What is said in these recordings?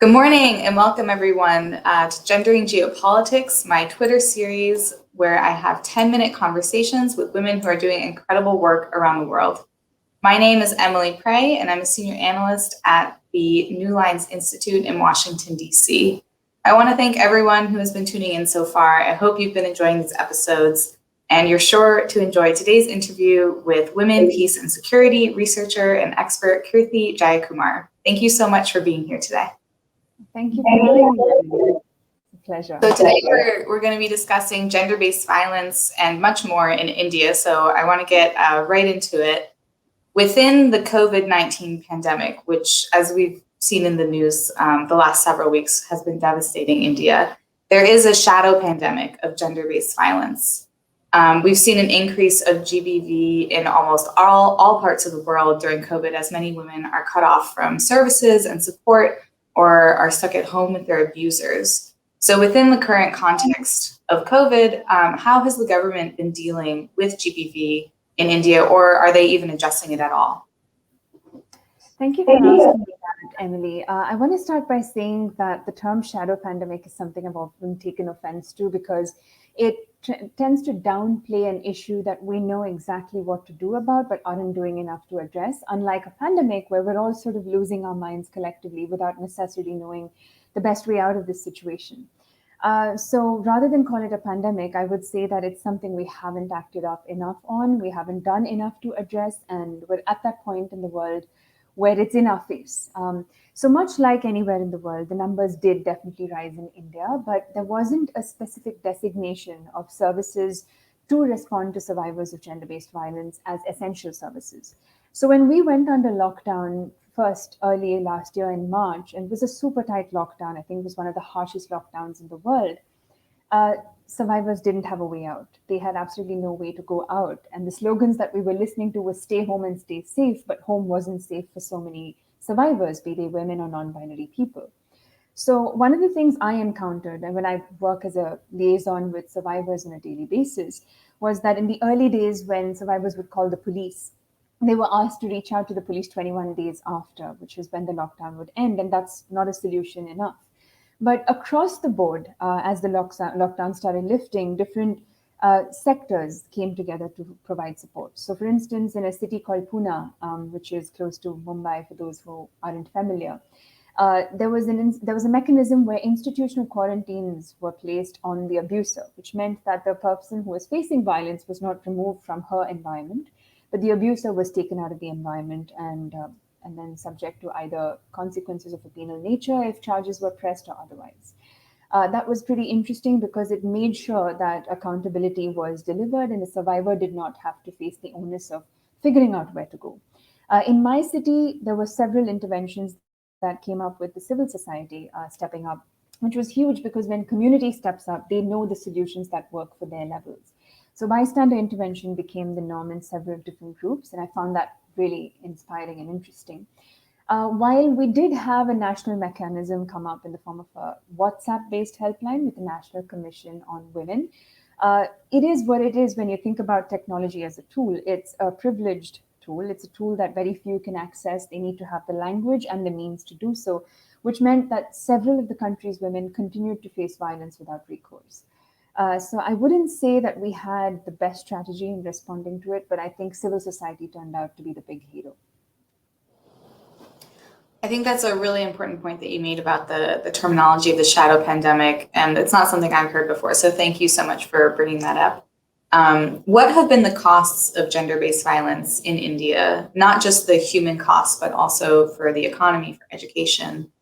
Good morning and welcome everyone to Gendering Geopolitics, my Twitter series where I have 10-minute conversations with women who are doing incredible work around the world. My name is Emily Prey and I'm a senior analyst at the New Lines Institute in Washington, D.C. I want to thank everyone who has been tuning in so far. I hope you've been enjoying these episodes and you're sure to enjoy today's interview with women, peace and security researcher and expert Kirthi Jayakumar. Thank you so much for being here today. Thank you for having me. It's a pleasure. So today we're going to be discussing gender-based violence and much more in India. So I want to get right into it. Within the COVID-19 pandemic, which as we've seen in the news the last several weeks has been devastating India, there is a shadow pandemic of gender-based violence. We've seen an increase of GBV in almost all parts of the world during COVID, as many women are cut off from services and support or are stuck at home with their abusers. So within the current context of COVID, how has the government been dealing with GBV in India, or are they even addressing it at all? Thank you for asking me that, Emily. I want to start by saying that the term shadow pandemic is something I've often taken offense to because it tends to downplay an issue that we know exactly what to do about but aren't doing enough to address, unlike a pandemic where we're all sort of losing our minds collectively without necessarily knowing the best way out of this situation. So rather than call it a pandemic, I would say that it's something we haven't acted up enough on, we haven't done enough to address, and we're at that point in the world where it's in our face. So much like anywhere in the world, the numbers did definitely rise in India, but there wasn't a specific designation of services to respond to survivors of gender-based violence as essential services. So when we went under lockdown first early last year in March, and it was a super tight lockdown, I think it was one of the harshest lockdowns in the world, survivors didn't have a way out. They had absolutely no way to go out. And the slogans that we were listening to were stay home and stay safe, but home wasn't safe for so many survivors, be they women or non-binary people. So one of the things I encountered, and when I work as a liaison with survivors on a daily basis, was that in the early days when survivors would call the police, they were asked to reach out to the police 21 days after, which is when the lockdown would end, and that's not a solution enough. But across the board, as the lockdown started lifting, different sectors came together to provide support. So for instance, in a city called Pune, which is close to Mumbai, for those who aren't familiar, there was a mechanism where institutional quarantines were placed on the abuser, which meant that the person who was facing violence was not removed from her environment, but the abuser was taken out of the environment and then subject to either consequences of a penal nature if charges were pressed or otherwise. That was pretty interesting because it made sure that accountability was delivered and the survivor did not have to face the onus of figuring out where to go. In my city, there were several interventions that came up with the civil society stepping up, which was huge because when community steps up, they know the solutions that work for their levels. So bystander intervention became the norm in several different groups, and I found that really inspiring and interesting. While we did have a national mechanism come up in the form of a WhatsApp-based helpline with the National Commission on Women, it is what it is when you think about technology as a tool. It's a privileged tool. It's a tool that very few can access. They need to have the language and the means to do so, which meant that several of the country's women continued to face violence without recourse. So I wouldn't say that we had the best strategy in responding to it, but I think civil society turned out to be the big hero. I think that's a really important point that you made about the terminology of the shadow pandemic, and it's not something I've heard before, so thank you so much for bringing that up. What have been the costs of gender-based violence in India, not just the human costs, but also for the economy, for education?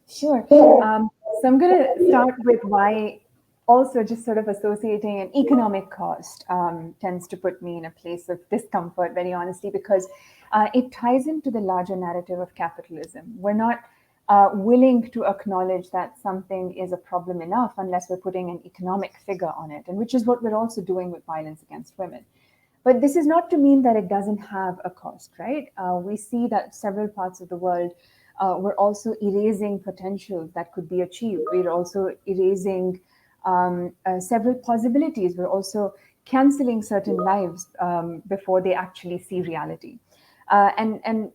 Sure. So I'm going to start with why also just sort of associating an economic cost tends to put me in a place of discomfort, very honestly, because it ties into the larger narrative of capitalism. We're not willing to acknowledge that something is a problem enough unless we're putting an economic figure on it, and which is what we're also doing with violence against women. But this is not to mean that it doesn't have a cost, right? We see that several parts of the world we're also erasing potential that could be achieved. We're also erasing several possibilities. We're also canceling certain lives before they actually see reality. And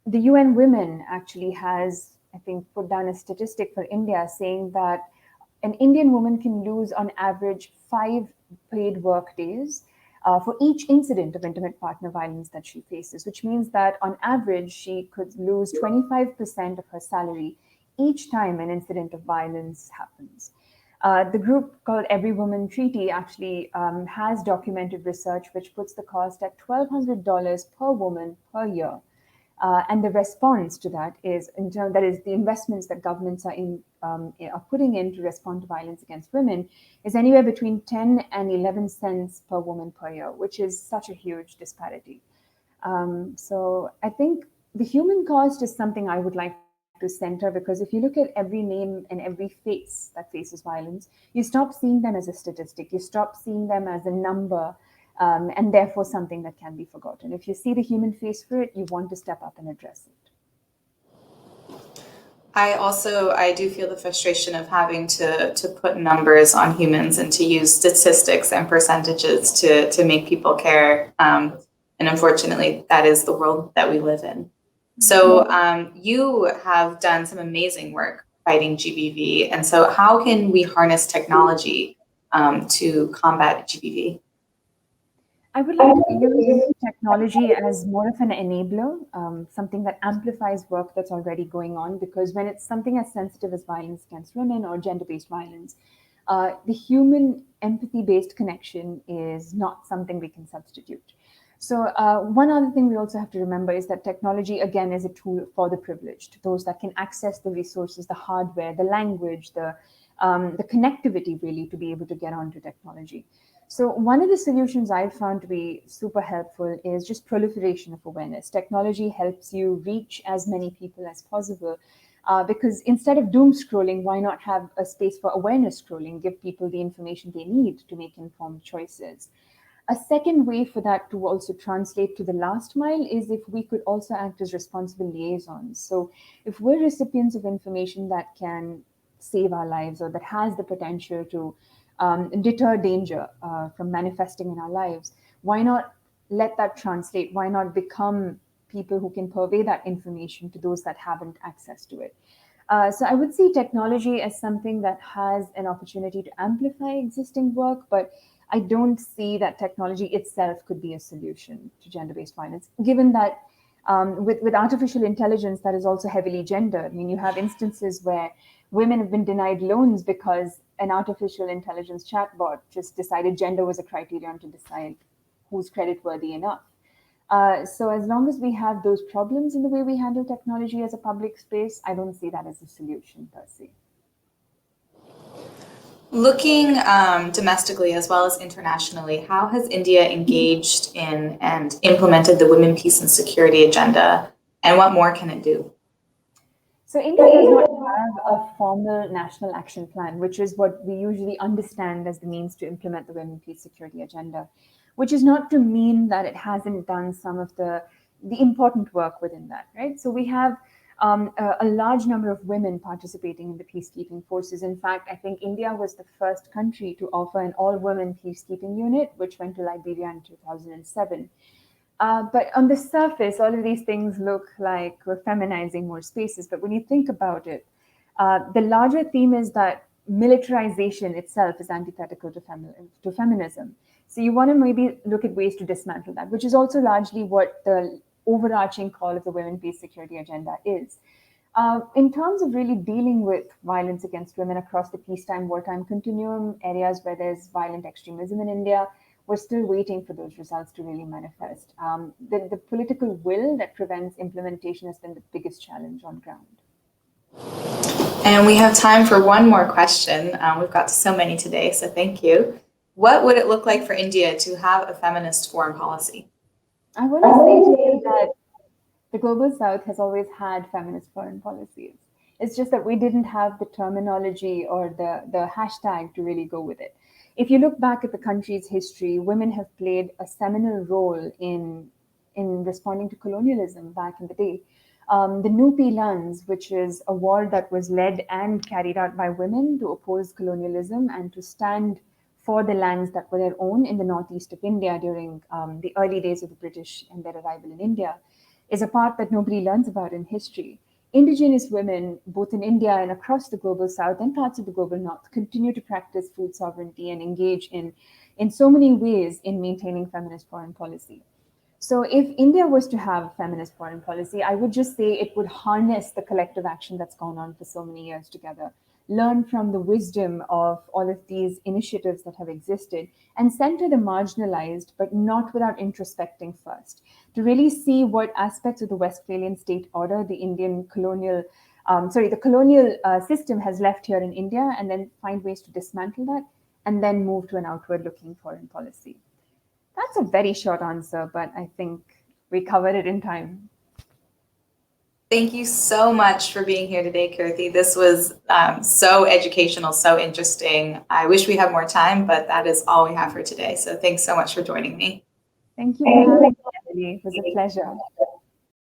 the UN Women actually has I think, put down a statistic for India saying that an Indian woman can lose on average 5 paid work days for each incident of intimate partner violence that she faces, which means that on average, she could lose 25% of her salary each time an incident of violence happens. The group called Every Woman Treaty actually has documented research which puts the cost at $1,200 per woman per year. And the response to that is, that is the investments that governments are putting in to respond to violence against women, is anywhere between 10 and 11 cents per woman per year, which is such a huge disparity. So I think the human cost is something I would like to center, because if you look at every name and every face that faces violence, you stop seeing them as a statistic, you stop seeing them as a number, and therefore something that can be forgotten. If you see the human face for it, you want to step up and address it. I do feel the frustration of having to put numbers on humans and to use statistics and percentages to make people care. And unfortunately, that is the world that we live in. So you have done some amazing work fighting GBV. And so how can we harness technology to combat GBV? I would like to use technology as more of an enabler, something that amplifies work that's already going on, because when it's something as sensitive as violence against women or gender-based violence, the human empathy-based connection is not something we can substitute. So one other thing we also have to remember is that technology, again, is a tool for the privileged, those that can access the resources, the hardware, the language, the connectivity, really, to be able to get onto technology. So one of the solutions I've found to be super helpful is just proliferation of awareness. Technology helps you reach as many people as possible, because instead of doom scrolling, why not have a space for awareness scrolling, give people the information they need to make informed choices. A second way for that to also translate to the last mile is if we could also act as responsible liaisons. So if we're recipients of information that can save our lives or that has the potential to deter danger from manifesting in our lives, why not let that translate? Why not become people who can purvey that information to those that haven't access to it? So I would see technology as something that has an opportunity to amplify existing work, but I don't see that technology itself could be a solution to gender-based violence, given that with artificial intelligence that is also heavily gendered. I mean, you have instances where women have been denied loans because an artificial intelligence chatbot just decided gender was a criterion to decide who's creditworthy enough. So as long as we have those problems in the way we handle technology as a public space, I don't see that as a solution per se. Looking domestically as well as internationally, how has India engaged in and implemented the Women, Peace and Security agenda, and what more can it do? So India does not have a formal national action plan, which is what we usually understand as the means to implement the Women, Peace, Security agenda, which is not to mean that it hasn't done some of the important work within that, right? So we have a large number of women participating in the peacekeeping forces. In fact, I think India was the first country to offer an all-women peacekeeping unit, which went to Liberia in 2007. But on the surface, all of these things look like we're feminizing more spaces. But when you think about it, the larger theme is that militarization itself is antithetical to feminism. So you want to maybe look at ways to dismantle that, which is also largely what the overarching call of the Women, Peace, Security agenda is. In terms of really dealing with violence against women across the peacetime, wartime continuum, areas where there's violent extremism in India, we're still waiting for those results to really manifest. The political will that prevents implementation has been the biggest challenge on ground. And we have time for one more question. We've got so many today, so thank you. What would it look like for India to have a feminist foreign policy? I want to say to you that the Global South has always had feminist foreign policies. It's just that we didn't have the terminology or the hashtag to really go with it. If you look back at the country's history, women have played a seminal role in responding to colonialism back in the day. The Nupi Lands, which is a war that was led and carried out by women to oppose colonialism and to stand for the lands that were their own in the northeast of India during the early days of the British and their arrival in India, is a part that nobody learns about in history. indigenous women, both in India and across the global south and parts of the global north, continue to practice food sovereignty and engage in so many ways in maintaining feminist foreign policy. So if India was to have feminist foreign policy, I would just say it would harness the collective action that's gone on for so many years together, learn from the wisdom of all of these initiatives that have existed, and center the marginalized, but not without introspecting first, to really see what aspects of the Westphalian state order the Indian colonial, the colonial system has left here in India, and then find ways to dismantle that, and then move to an outward-looking foreign policy. That's a very short answer, but I think we covered it in time. Thank you so much for being here today, Kirthi. This was so educational, so interesting. I wish we had more time, but that is all we have for today. So thanks so much for joining me. Thank you for having me, Emily. It was a pleasure.